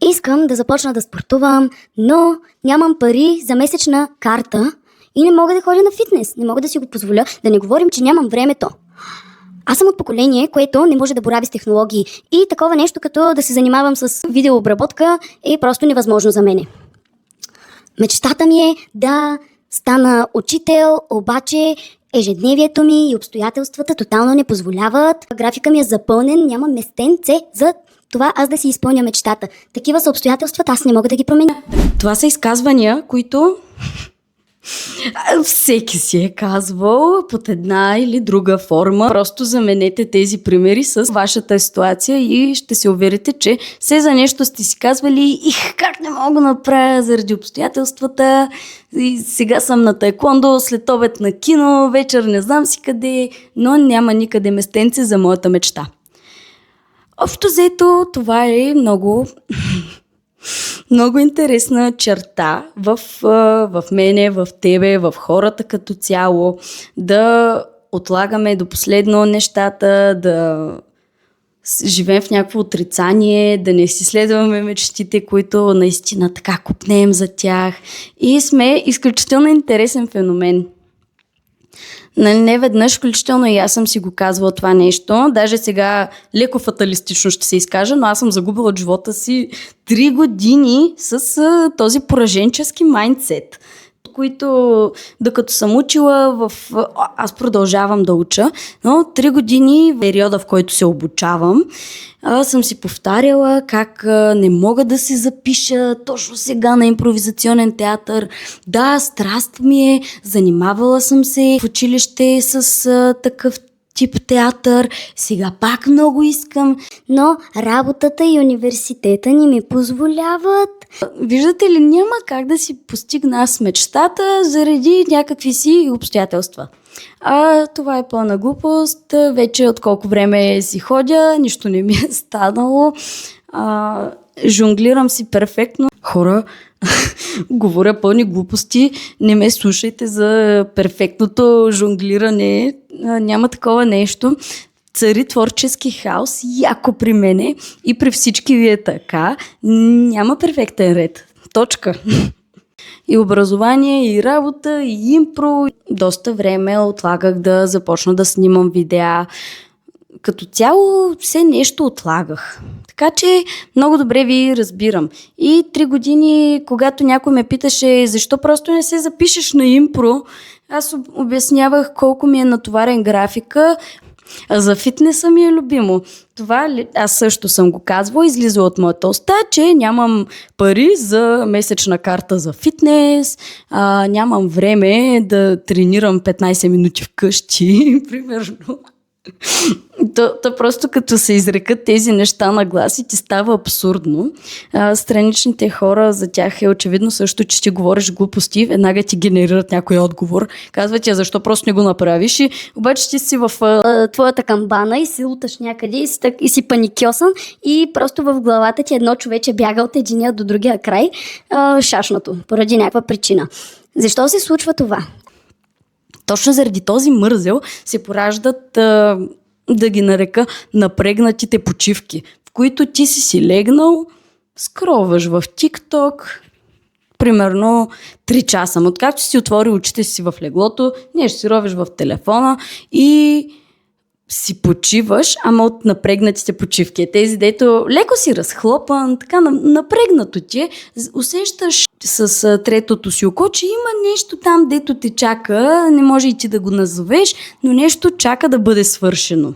Искам да започна да спортувам, но нямам пари за месечна карта и не мога да ходя на фитнес. Не мога да си го позволя, да не говорим, че нямам времето. Аз съм от поколение, което не може да борави с технологии и такова нещо като да се занимавам с видеообработка е просто невъзможно за мене. Мечтата ми е да стана учител, обаче ежедневието ми и обстоятелствата тотално не позволяват. Графика ми е запълнен, няма местенце за това аз да си изпълня мечтата. Такива са обстоятелствата, аз не мога да ги променя. Това са изказвания, които всеки си е казвал под една или друга форма. Просто заменете тези примери с вашата ситуация и ще се уверите, че все за нещо сте си казвали как не мога да направя заради обстоятелствата. И сега съм на таеквондо, след обед на кино, вечер не знам си къде, но няма никъде местенце за моята мечта. Общо взето, това е много интересна черта в мене, в тебе, в хората като цяло, да отлагаме до последно нещата, да живеем в някакво отрицание, да не си следваме мечтите, които наистина така копнеем за тях. И сме изключително интересен феномен. Не веднъж, включително и аз съм си го казвала това нещо. Даже сега леко фаталистично ще се изкажа, но аз съм загубила от живота си 3 години с този пораженчески майндсет, които докато съм учила, аз продължавам да уча, но 3 години в периода, в който се обучавам, съм си повтаряла как не мога да се запиша точно сега на импровизационен театър. Да, страст ми е, занимавала съм се в училище с такъв тип театър, сега пак много искам, но работата и университета ни ми позволяват. Виждате ли, няма как да си постигна аз мечтата заради някакви си обстоятелства. Това е пълна глупост. Вече от колко време си ходя, нищо не ми е станало. Жонглирам си перфектно. Хора, говоря пълни глупости, не ме слушайте за перфектното жонглиране. Няма такова нещо. Цари творчески хаос, яко при мене и при всички ви е така. Няма перфектен ред. Точка. И образование, и работа, и импро. Доста време отлагах да започна да снимам видеа. Като цяло все нещо отлагах. Така че много добре ви разбирам. И 3 години, когато някой ме питаше защо просто не се запишеш на импро, аз обяснявах колко ми е натоварен графика. А за фитнеса ми е любимо. Това аз също съм го казвала, излиза от моята уста, че нямам пари за месечна карта за фитнес, нямам време да тренирам 15 минути вкъщи, примерно. То просто като се изрекат тези неща на глас и ти става абсурдно. Страничните хора, за тях е очевидно също, че ти говориш глупости, веднага ти генерират някой отговор. Казват ти, защо просто не го направиш, и обаче ти си в твоята камбана и си луташ някъде и си паникьосан и просто в главата ти едно човече бяга от единия до другия край шашното, поради някаква причина. Защо се случва това? Точно заради този мързел се пораждат, да ги нарека, напрегнатите почивки, в които ти си легнал, скролваш в TikTok, примерно 3 часа. Откакто си отвори очите си в леглото, нещо си ровиш в телефона и си почиваш, ама от напрегнатите почивки. Тези, дето леко си разхлопан, така напрегнато ти е, усещаш с третото си око, че има нещо там, дето те чака, не може и ти да го назовеш, но нещо чака да бъде свършено.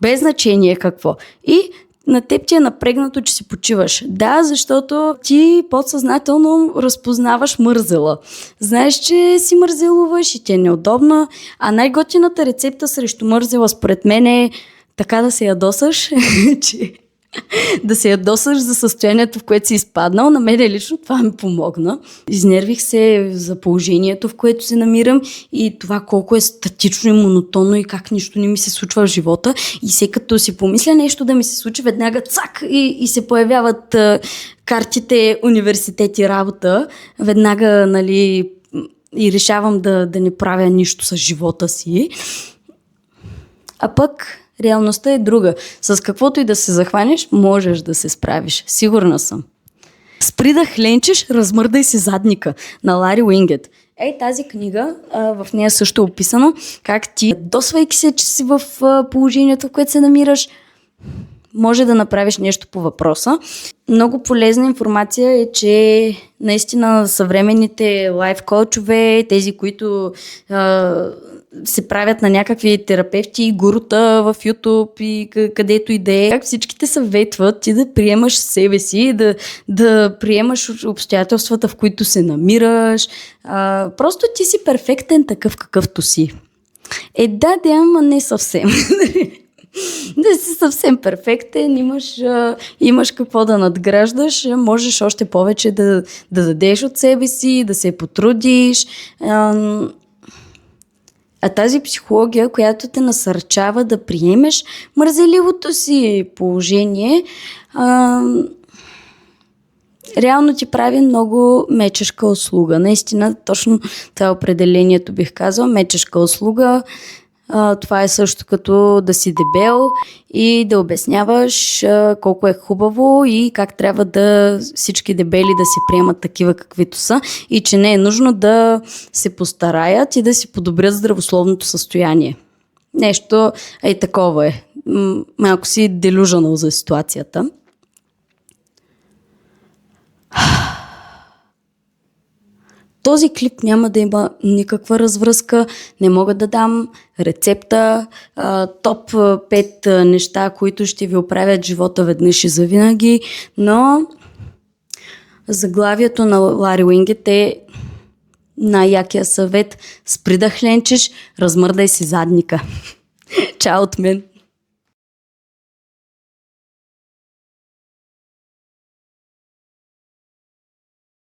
Без значение какво. И на теб ти е напрегнато, че си почиваш. Да, защото ти подсъзнателно разпознаваш мързела. Знаеш, че си мързелуваш и ти е неудобно, а най-готината рецепта срещу мързела според мен е така да се ядосаш, че да се ядосаш за състоянието, в което си изпаднал. На мен лично това ми помогна. Изнервих се за положението, в което се намирам и това колко е статично и монотонно и как нищо не ми се случва в живота. И все като си помисля нещо да ми се случи, веднага цак и се появяват картите, университет и работа. Веднага, нали, и решавам да не правя нищо с живота си. А пък реалността е друга. С каквото и да се захванеш, можеш да се справиш. Сигурна съм. Спри да хленчиш, размърдай си задника на Лари Уингет. Тази книга, в нея също е описано как ти, досвайки се, че си в положението, в което се намираш, може да направиш нещо по въпроса. Много полезна информация е, че наистина съвременните лайф коучове, тези, които се правят на някакви терапевти и гурута в YouTube и където и да е, как всичките съветват ти да приемаш себе си, да приемаш обстоятелствата, в които се намираш. Просто ти си перфектен такъв, какъвто си. Да, ама не съвсем. Да си съвсем перфектен, имаш какво да надграждаш, можеш още повече да дадеш от себе си, да се потрудиш. А тази психология, която те насърчава да приемеш мързеливото си положение, реално ти прави много мечешка услуга. Наистина, точно това определението бих казал. Мечешка услуга. Това е също като да си дебел и да обясняваш колко е хубаво и как трябва всички дебели да се приемат такива каквито са и че не е нужно да се постараят и да си подобрят здравословното състояние. Нещо такова е. Малко си делюжанал за ситуацията. Този клип няма да има никаква развръзка, не мога да дам рецепта, топ 5 неща, които ще ви оправят живота веднъж и завинаги, но заглавието на Лари Уингет е най-якия съвет: спри да хленчиш, размърдай си задника. Чао от мен!